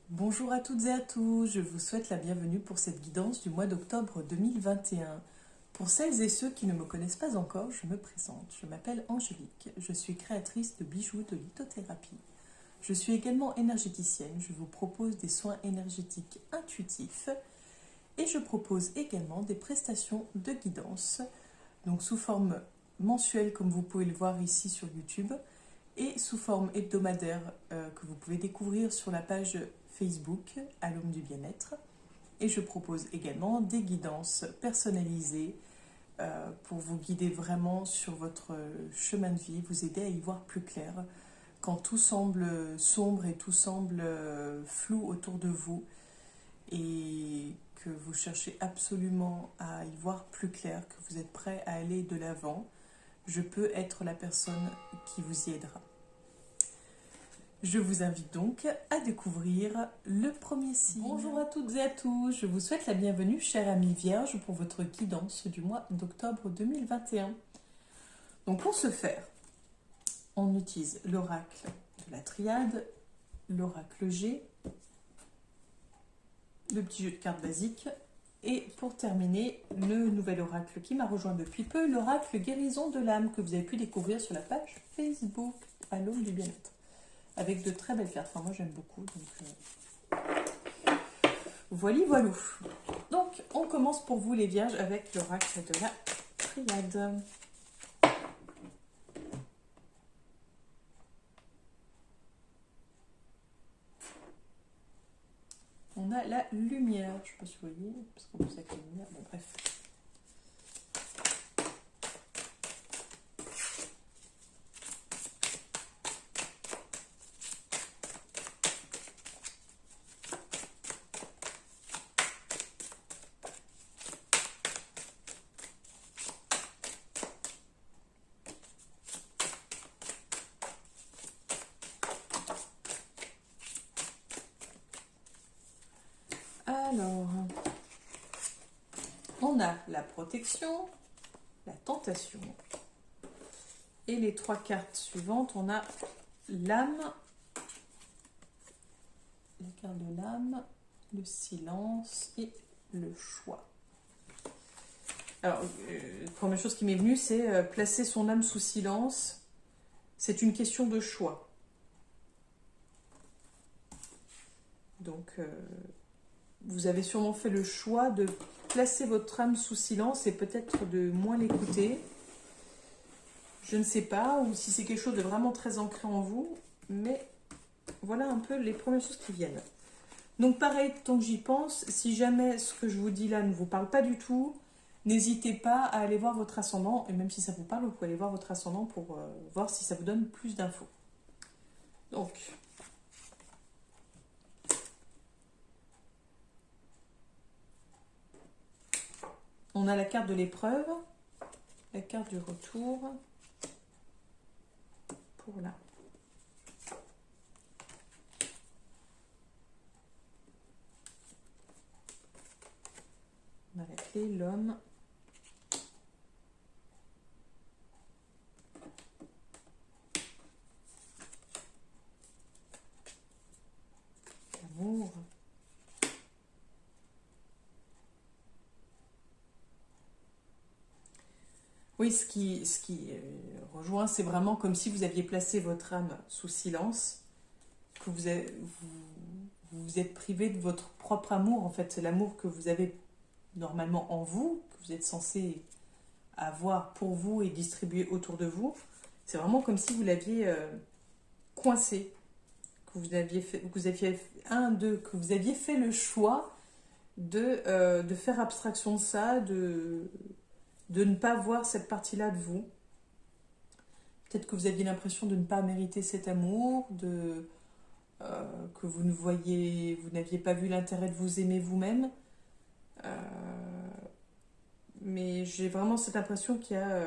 Bonjour à toutes et à tous, je vous souhaite la bienvenue pour cette guidance du mois d'octobre 2021. Pour celles et ceux qui ne me connaissent pas encore, je me présente. Je m'appelle Angélique, je suis créatrice de bijoux de lithothérapie. Je suis également énergéticienne, je vous propose des soins énergétiques intuitifs et je propose également des prestations de guidance, donc sous forme mensuelle comme vous pouvez le voir ici sur YouTube, et sous forme hebdomadaire que vous pouvez découvrir sur la page Facebook à l'Homme du Bien-être. Et je propose également des guidances personnalisées pour vous guider vraiment sur votre chemin de vie, vous aider à y voir plus clair quand tout semble sombre et tout semble flou autour de vous et que vous cherchez absolument à y voir plus clair, que vous êtes prêt à aller de l'avant. Je peux être la personne qui vous y aidera. Je vous invite donc à découvrir le premier signe. Bonjour à toutes et à tous, je vous souhaite la bienvenue, chère amie Vierge, pour votre guidance du mois d'octobre 2021. Donc pour ce faire, on utilise l'oracle de la triade, l'oracle G, le petit jeu de cartes basique, et pour terminer, le nouvel oracle qui m'a rejoint depuis peu, l'oracle guérison de l'âme, que vous avez pu découvrir sur la page Facebook à l'Homme du Bien-être. Avec de très belles cartes. Enfin, moi, j'aime beaucoup. Donc, voilà, voilou. Donc, on commence pour vous, les vierges, avec l'oracle de la triade. On a la lumière. Je ne sais pas si vous voyez, parce qu'on peut avec la lumière. Bon, bref. Alors, on a la protection, la tentation. Et les trois cartes suivantes, on a l'âme, la carte de l'âme, le silence et le choix. Alors, la première chose qui m'est venue, c'est placer son âme sous silence. C'est une question de choix. Donc, vous avez sûrement fait le choix de placer votre âme sous silence et peut-être de moins l'écouter. Je ne sais pas, ou si c'est quelque chose de vraiment très ancré en vous, mais voilà un peu les premières choses qui viennent. Donc pareil, tant que j'y pense, si jamais ce que je vous dis là ne vous parle pas du tout, n'hésitez pas à aller voir votre ascendant, et même si ça vous parle, vous pouvez aller voir votre ascendant pour voir si ça vous donne plus d'infos. Donc, on a la carte de l'épreuve, la carte du retour, pour là. On a la clé, l'homme. L'amour. Oui, ce qui rejoint, c'est vraiment comme si vous aviez placé votre âme sous silence, que vous vous êtes privé de votre propre amour. En fait, c'est l'amour que vous avez normalement en vous, que vous êtes censé avoir pour vous et distribuer autour de vous. C'est vraiment comme si vous l'aviez coincé, que vous aviez fait, que vous aviez fait le choix de faire abstraction de ça, de ne pas voir cette partie-là de vous. Peut-être que vous aviez l'impression de ne pas mériter cet amour, que vous n'aviez pas vu l'intérêt de vous aimer vous-même. Mais j'ai vraiment cette impression qu'il y a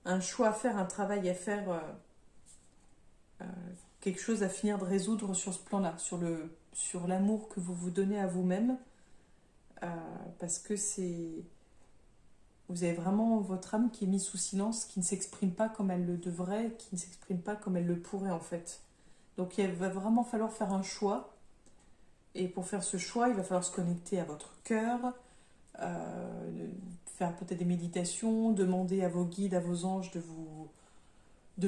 un choix à faire, un travail à faire, quelque chose à finir de résoudre sur ce plan-là, sur l'amour que vous vous donnez à vous-même, parce que vous avez vraiment votre âme qui est mise sous silence, qui ne s'exprime pas comme elle le devrait, qui ne s'exprime pas comme elle le pourrait en fait. Donc il va vraiment falloir faire un choix Et pour faire ce choix, il va falloir se connecter à votre cœur, faire peut-être des méditations, demander à vos guides, à vos anges de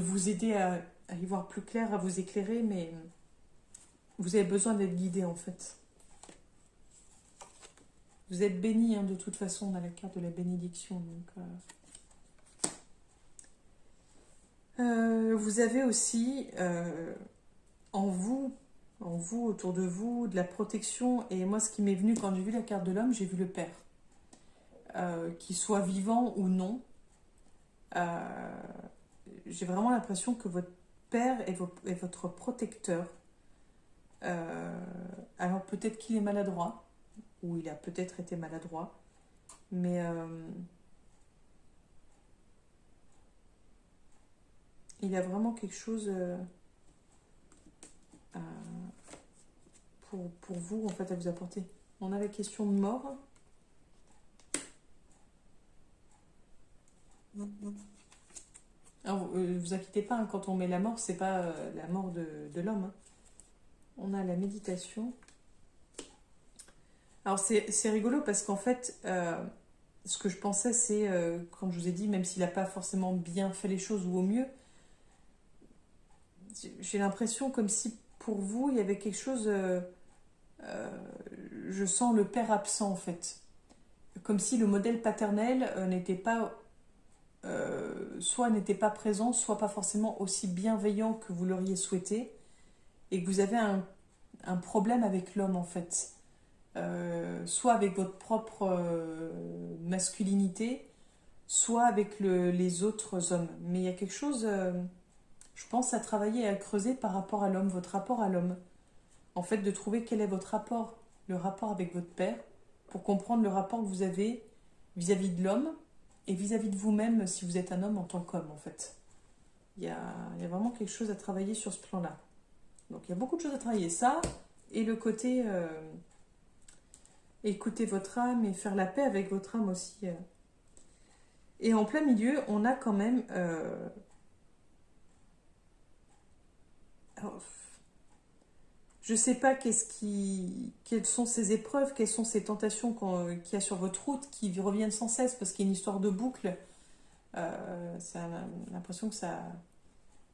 vous aider à y voir plus clair, à vous éclairer, mais vous avez besoin d'être guidé en fait. Vous êtes béni, hein, de toute façon, on a la carte de la bénédiction. Donc, vous avez aussi en vous, autour de vous, de la protection. Et moi, ce qui m'est venu quand j'ai vu la carte de l'homme, j'ai vu le Père. Qu'il soit vivant ou non, j'ai vraiment l'impression que votre Père est votre protecteur. Alors peut-être qu'il est maladroit, ou il a peut-être été maladroit, mais il a vraiment quelque chose pour vous, en fait, à vous apporter. On a la question de mort. Alors, vous inquiétez pas, hein, quand on met la mort, c'est pas la mort de l'homme. Hein. On a la méditation. Alors, c'est rigolo parce qu'en fait, ce que je pensais, c'est, comme je vous ai dit, même s'il n'a pas forcément bien fait les choses ou au mieux, j'ai l'impression comme si pour vous, il y avait quelque chose... je sens le père absent, en fait. Comme si le modèle paternel n'était pas... soit n'était pas présent, soit pas forcément aussi bienveillant que vous l'auriez souhaité, et que vous avez un problème avec l'homme, en fait. Soit avec votre propre masculinité, soit avec les autres hommes. Mais il y a quelque chose, je pense, à travailler et à creuser par rapport à l'homme, votre rapport à l'homme. En fait, de trouver quel est votre rapport, le rapport avec votre père, pour comprendre le rapport que vous avez vis-à-vis de l'homme et vis-à-vis de vous-même si vous êtes un homme en tant qu'homme, en fait. Il y a vraiment quelque chose à travailler sur ce plan-là. Donc, il y a beaucoup de choses à travailler. Ça, et le côté... écouter votre âme et faire la paix avec votre âme aussi. Et en plein milieu, on a quand même... Alors, je ne sais pas quelles sont ces épreuves, quelles sont ces tentations qu'il y a sur votre route qui reviennent sans cesse parce qu'il y a une histoire de boucle. Ça a l'impression que ça...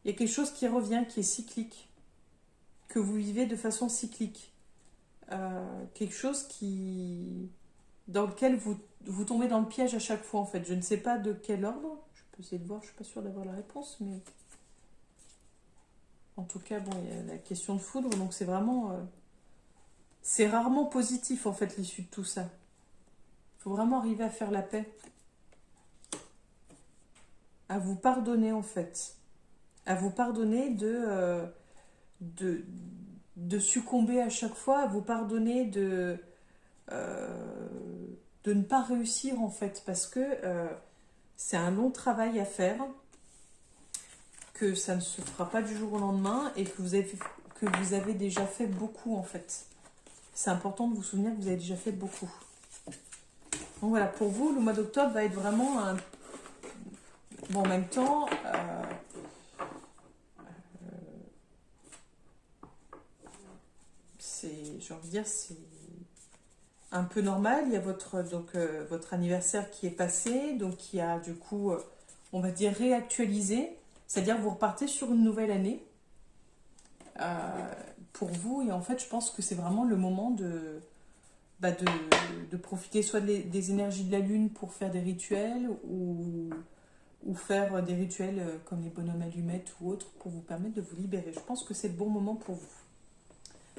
Il y a quelque chose qui revient, qui est cyclique, que vous vivez de façon cyclique. Quelque chose dans lequel vous tombez dans le piège à chaque fois, en fait. Je ne sais pas de quel ordre. Je peux essayer de voir, je ne suis pas sûre d'avoir la réponse, mais... En tout cas, bon, il y a la question de foudre, donc c'est vraiment... c'est rarement positif, en fait, l'issue de tout ça. Il faut vraiment arriver à faire la paix. À vous pardonner, en fait. À vous pardonner de succomber à chaque fois, à vous pardonner de ne pas réussir, en fait, parce que c'est un long travail à faire, que ça ne se fera pas du jour au lendemain et que vous avez déjà fait beaucoup, en fait. C'est important de vous souvenir que vous avez déjà fait beaucoup. Donc voilà, pour vous, le mois d'octobre va être vraiment un... Bon, en même temps... j'ai envie de dire, c'est un peu normal. Il y a votre anniversaire qui est passé, donc qui a du coup, on va dire, réactualisé. C'est-à-dire que vous repartez sur une nouvelle année pour vous. Et en fait, je pense que c'est vraiment le moment de profiter soit des énergies de la Lune pour faire des rituels ou faire des rituels comme les bonhommes allumettes ou autres pour vous permettre de vous libérer. Je pense que c'est le bon moment pour vous.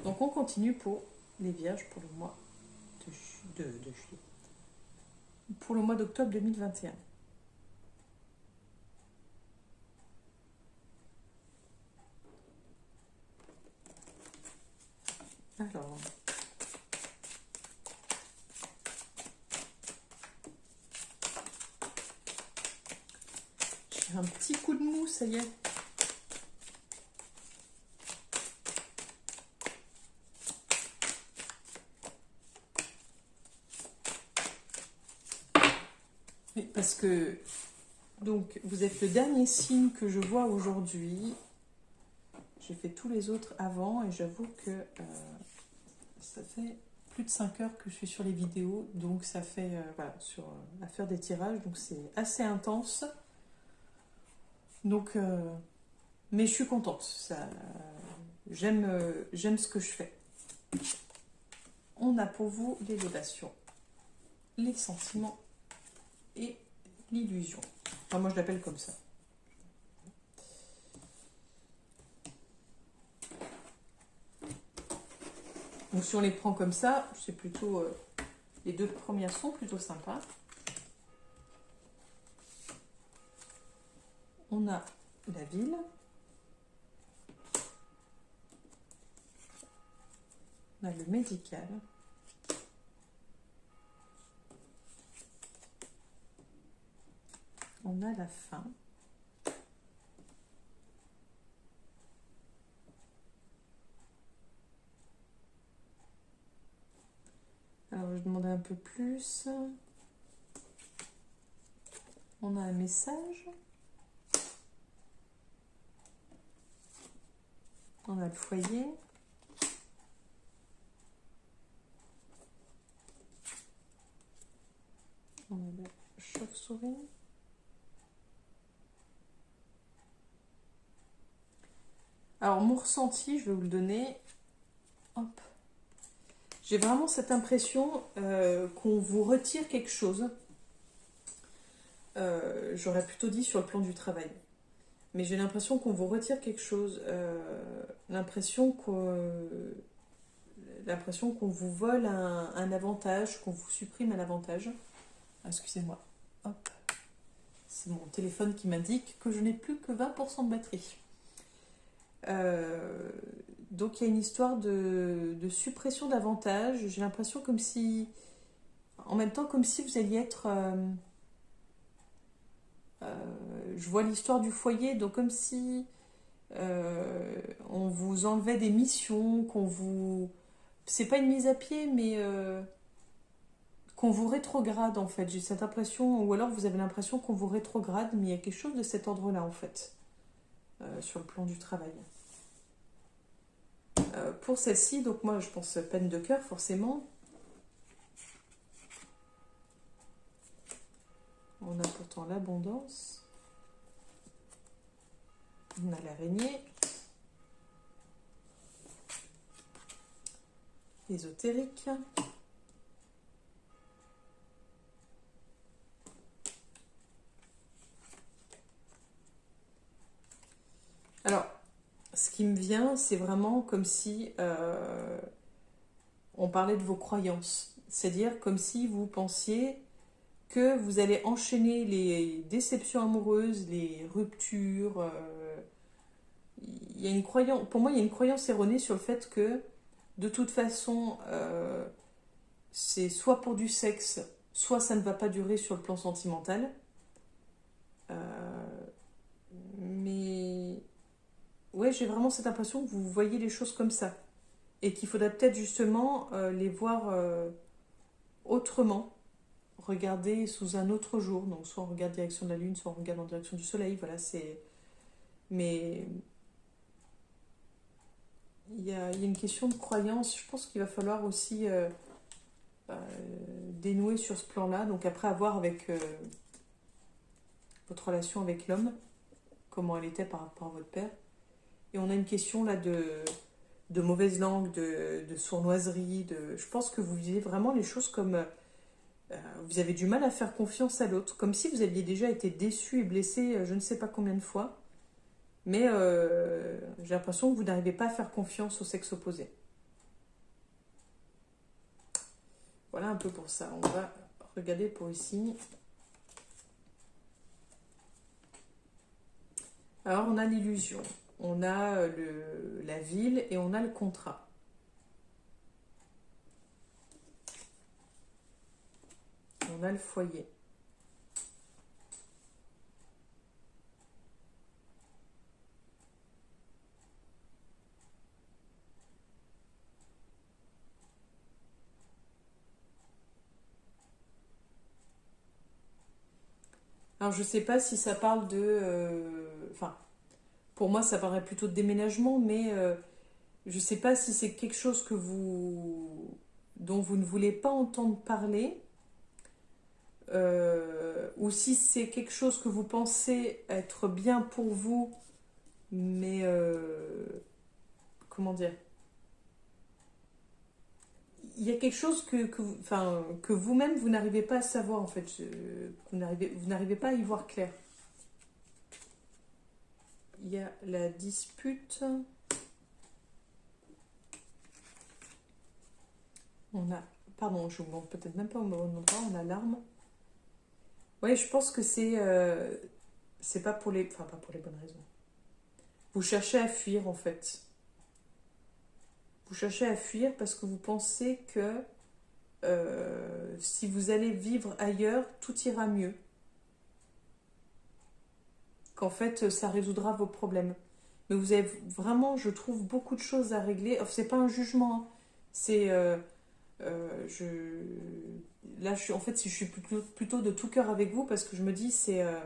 Donc on continue pour les Vierges pour le mois de juillet. Pour le mois d'octobre 2021. Alors... j'ai un petit coup de mou, ça y est. Oui, parce que donc vous êtes le dernier signe que je vois aujourd'hui. J'ai fait tous les autres avant et j'avoue que ça fait plus de 5 heures que je suis sur les vidéos, donc ça fait, voilà, à faire des tirages, donc c'est assez intense. Donc, mais je suis contente, j'aime ce que je fais. On a pour vous l'élévation, les sentiments et l'illusion. Enfin, moi je l'appelle comme ça. Donc si on les prend comme ça, c'est plutôt... les deux premières sont plutôt sympas. On a la ville. On a le médical. On a la fin. Alors, je demandais un peu plus. On a un message. On a le foyer. On a la chauve-souris. Alors, mon ressenti, je vais vous le donner. Hop. J'ai vraiment cette impression qu'on vous retire quelque chose. J'aurais plutôt dit sur le plan du travail. Mais j'ai l'impression qu'on vous retire quelque chose. L'impression qu'on vous vole un avantage, qu'on vous supprime un avantage. Ah, excusez-moi. Hop. C'est mon téléphone qui m'indique que je n'ai plus que 20% de batterie. Donc il y a une histoire de suppression d'avantages. J'ai l'impression comme si, en même temps, comme si vous alliez être... je vois l'histoire du foyer, donc comme si on vous enlevait des missions, qu'on vous... C'est pas une mise à pied, mais qu'on vous rétrograde en fait. J'ai cette impression, ou alors vous avez l'impression qu'on vous rétrograde, mais il y a quelque chose de cet ordre-là en fait, sur le plan du travail. Pour celle-ci, donc moi je pense peine de cœur forcément. On a pourtant l'abondance. On a l'araignée. Ésotérique. Alors, ce qui me vient, c'est vraiment comme si on parlait de vos croyances. C'est-à-dire comme si vous pensiez que vous allez enchaîner les déceptions amoureuses, les ruptures. Il y a une croyance, pour moi, il y a une croyance erronée sur le fait que, de toute façon, c'est soit pour du sexe, soit ça ne va pas durer sur le plan sentimental. Mais ouais, j'ai vraiment cette impression que vous voyez les choses comme ça. Et qu'il faudrait peut-être justement les voir autrement. Regarder sous un autre jour. Donc soit on regarde en direction de la lune, soit on regarde en direction du soleil. Voilà, c'est... Mais il y a une question de croyance. Je pense qu'il va falloir aussi dénouer sur ce plan-là. Donc après, à voir avec votre relation avec l'homme, comment elle était par rapport à votre père. Et on a une question là de mauvaise langue, de sournoiserie. Je pense que vous vivez vraiment les choses comme... vous avez du mal à faire confiance à l'autre. Comme si vous aviez déjà été déçu et blessé je ne sais pas combien de fois. Mais j'ai l'impression que vous n'arrivez pas à faire confiance au sexe opposé. Voilà un peu pour ça. On va regarder pour ici. Alors, on a l'illusion. On a la ville et on a le contrat. On a le foyer. Alors, je ne sais pas si ça parle de... Enfin, pour moi, ça parlerait plutôt de déménagement, mais je ne sais pas si c'est quelque chose que vous dont vous ne voulez pas entendre parler, ou si c'est quelque chose que vous pensez être bien pour vous, mais comment dire, il y a quelque chose que vous-même vous n'arrivez pas à savoir en fait, vous n'arrivez pas à y voir clair. Il y a la dispute. On a, pardon, je vous montre peut-être même pas au bon endroit, on a l'arme. Oui, je pense que c'est pas pour les, enfin pas pour les bonnes raisons. Vous cherchez à fuir en fait. Vous cherchez à fuir parce que vous pensez que si vous allez vivre ailleurs, tout ira mieux. Qu'en fait, ça résoudra vos problèmes. Mais vous avez vraiment, je trouve, beaucoup de choses à régler. Enfin, c'est pas un jugement, hein. C'est je là je suis en fait si je suis plutôt de tout cœur avec vous parce que je me dis c'est un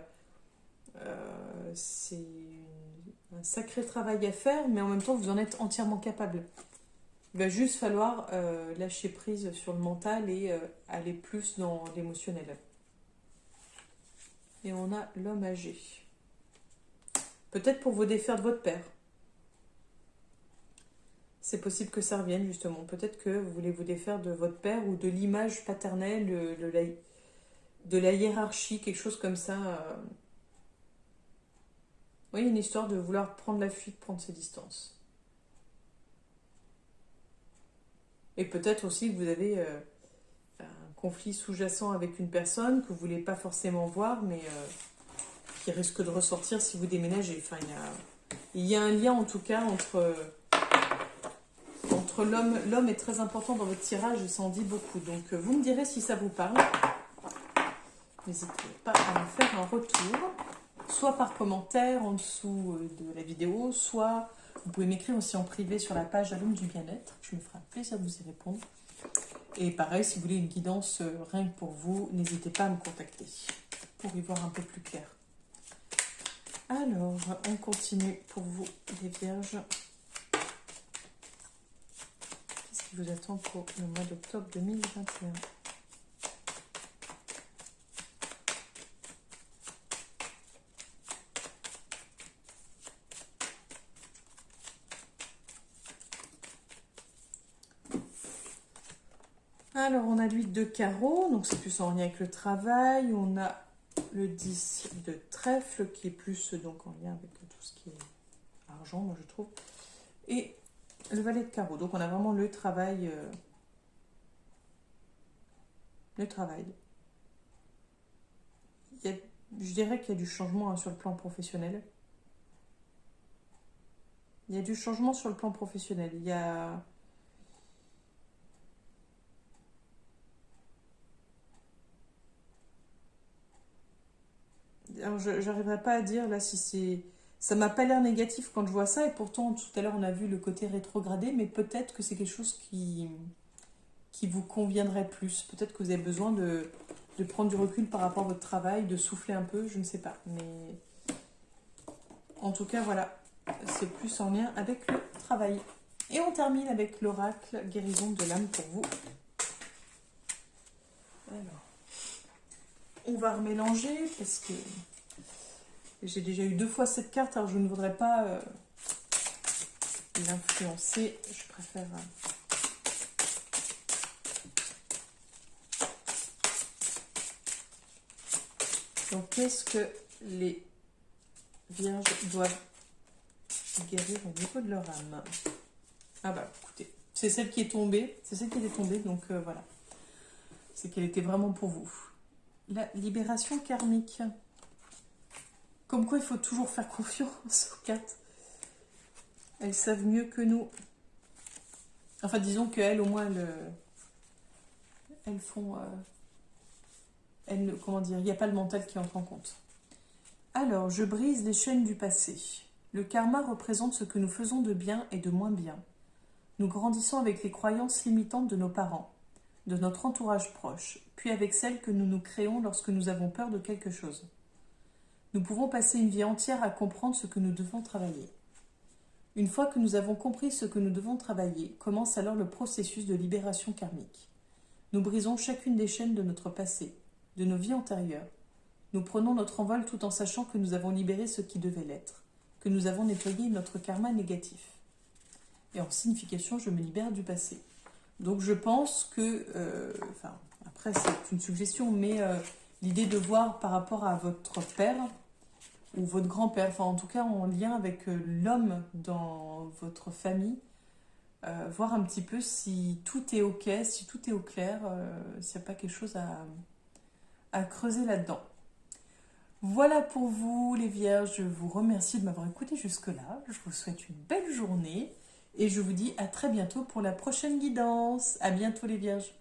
sacré travail à faire mais en même temps vous en êtes entièrement capable. Il va juste falloir lâcher prise sur le mental et aller plus dans l'émotionnel. Et on a l'homme âgé. Peut-être pour vous défaire de votre père. C'est possible que ça revienne justement. Peut-être que vous voulez vous défaire de votre père ou de l'image paternelle, de la hiérarchie, quelque chose comme ça. Oui, une histoire de vouloir prendre la fuite, prendre ses distances. Et peut-être aussi que vous avez un conflit sous-jacent avec une personne que vous ne voulez pas forcément voir, mais qui risque de ressortir si vous déménagez. Enfin, il y a un lien en tout cas entre l'homme. L'homme est très important dans votre tirage et ça en dit beaucoup. Donc vous me direz si ça vous parle. N'hésitez pas à me faire un retour, soit par commentaire en dessous de la vidéo, soit vous pouvez m'écrire aussi en privé sur la page à l'homme du bien-être. Je me ferai un plaisir de vous y répondre. Et pareil, si vous voulez une guidance rien que pour vous, n'hésitez pas à me contacter pour y voir un peu plus clair. Alors, on continue pour vous, les vierges. Qu'est-ce qui vous attend pour le mois d'octobre 2021 ? Alors, on a l'huile de carreau, donc c'est plus en lien avec le travail. On a le 10 de trèfle, qui est plus donc en lien avec tout ce qui est argent, moi je trouve. Et le valet de carreau, donc on a vraiment le travail. Le travail. Je dirais qu'il y a du changement sur le plan professionnel. Il y a du changement sur le plan professionnel. Il y a... Alors, je n'arriverai pas à dire là si c'est... Ça m'a pas l'air négatif quand je vois ça, et pourtant tout à l'heure on a vu le côté rétrogradé, mais peut-être que c'est quelque chose qui vous conviendrait plus. Peut-être que vous avez besoin de prendre du recul par rapport à votre travail, de souffler un peu, je ne sais pas. Mais en tout cas, voilà, c'est plus en lien avec le travail. Et on termine avec l'oracle guérison de l'âme pour vous. Alors, on va remélanger parce que j'ai déjà eu 2 fois cette carte, alors je ne voudrais pas l'influencer. Je préfère... Donc, qu'est-ce que les vierges doivent guérir au niveau de leur âme? Ah bah, écoutez, c'est celle qui est tombée. C'est celle qui est tombée, donc voilà. C'est qu'elle était vraiment pour vous. La libération karmique. Comme quoi, il faut toujours faire confiance aux cartes. Elles savent mieux que nous. Enfin, disons qu'elles, au moins, elles font... comment dire, il n'y a pas le mental qui entre en compte. Alors, je brise les chaînes du passé. Le karma représente ce que nous faisons de bien et de moins bien. Nous grandissons avec les croyances limitantes de nos parents, de notre entourage proche, puis avec celles que nous nous créons lorsque nous avons peur de quelque chose. Nous pouvons passer une vie entière à comprendre ce que nous devons travailler. Une fois que nous avons compris ce que nous devons travailler, commence alors le processus de libération karmique. Nous brisons chacune des chaînes de notre passé, de nos vies antérieures. Nous prenons notre envol tout en sachant que nous avons libéré ce qui devait l'être, que nous avons nettoyé notre karma négatif. Et en signification, je me libère du passé. Donc je pense que, après c'est une suggestion, mais l'idée de voir par rapport à votre père ou votre grand-père, enfin en tout cas en lien avec l'homme dans votre famille, voir un petit peu si tout est ok, si tout est au clair, s'il n'y a pas quelque chose à creuser là-dedans. Voilà pour vous les vierges, je vous remercie de m'avoir écouté jusque-là, je vous souhaite une belle journée et je vous dis à très bientôt pour la prochaine guidance. À bientôt les vierges.